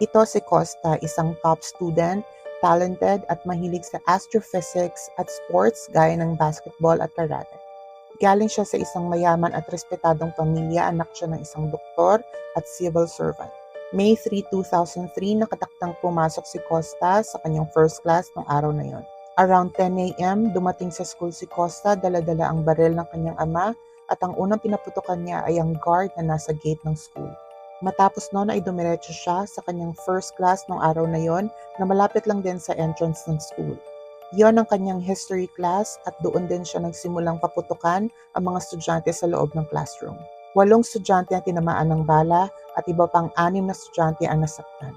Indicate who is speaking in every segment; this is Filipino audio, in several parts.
Speaker 1: Ito si Costa, isang top student, talented at mahilig sa astrophysics at sports gaya ng basketball at karate. Galing siya sa isang mayaman at respetadong pamilya, anak siya ng isang doktor at civil servant. May 3, 2003, nakataktang pumasok si Costa sa kanyang first class ng araw na yon. Around 10 a.m., dumating sa school si Costa, dala-dala ang baril ng kanyang ama at ang unang pinaputukan niya ay ang guard na nasa gate ng school. Matapos noon ay dumiretso siya sa kanyang first class ng araw na yon na malapit lang din sa entrance ng school. Yon ang kanyang history class at doon din siya nagsimulang paputukan ang mga estudyante sa loob ng classroom. 8 estudyante ang tinamaan ng bala at iba pang 6 na estudyante ang nasaktan.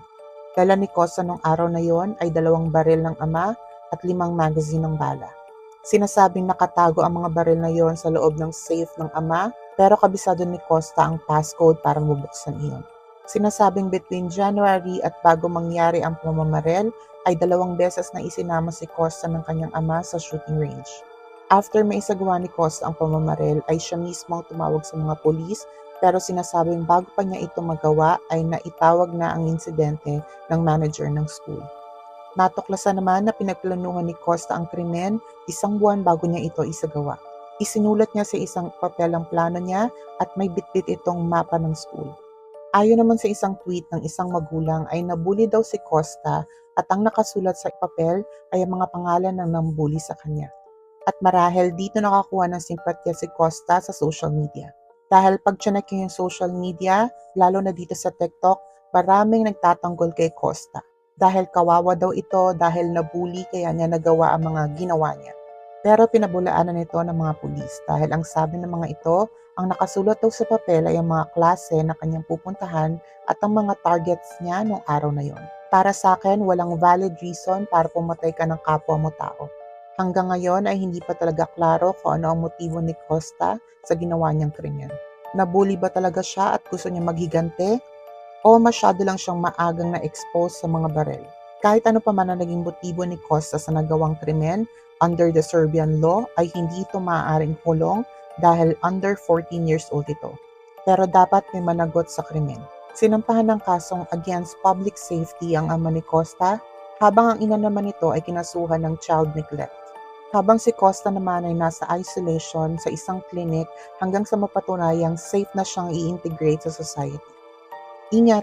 Speaker 1: Dala ni Costa nung araw na yon ay 2 baril ng ama at 5 magazine ng bala. Sinasabing nakatago ang mga baril na yon sa loob ng safe ng ama, pero kabisado ni Costa ang passcode para mabuksan iyon. Sinasabing between January at bago mangyari ang pamamaril ay 2 beses na isinama si Costa ng kanyang ama sa shooting range. After maisagawa ni Costa ang pamamaril ay siya mismo ang tumawag sa mga pulis, pero sinasabing bago pa niya ito magawa ay naitawag na ang insidente ng manager ng school. Natuklasan naman na pinagplanuhan ni Costa ang krimen 1 buwan bago niya ito isagawa. Isinulat niya sa isang papel ang plano niya at may bitbit itong mapa ng school. Ayon naman sa isang tweet ng isang magulang ay nabully daw si Costa at ang nakasulat sa papel ay ang mga pangalan ng nambully sa kanya. At marahil dito nakakuha ng simpatya si Costa sa social media. Dahil pag chinek yung social media, lalo na dito sa TikTok, maraming nagtatanggol kay Costa. Dahil kawawa daw ito dahil nabully kaya niya nagawa ang mga ginawa niya. Pero pinabulaanan nito ng mga pulis dahil ang sabi ng mga ito, ang nakasulat daw sa papel ay ang mga klase na kanyang pupuntahan at ang mga targets niya noong araw na yon. Para sa akin, walang valid reason para pumatay ka ng kapwa mo tao. Hanggang ngayon ay hindi pa talaga klaro kung ano ang motibo ni Costa sa ginawa niyang krimen. Nabully ba talaga siya at gusto niya maghigante? O masyado lang siyang maagang na-expose sa mga baril? Kahit ano pa man ang naging motibo ni Costa sa nagawang krimen, under the Serbian law ay hindi ito maaaring kulong dahil under 14 years old ito. Pero dapat may managot sa krimen. Sinampahan ng kasong against public safety ang ama ni Costa, habang ang ina naman nito ay kinasuhan ng child neglect. Habang si Costa naman ay nasa isolation sa isang clinic hanggang sa mapatunayang safe na siyang i-integrate sa society. Ingat!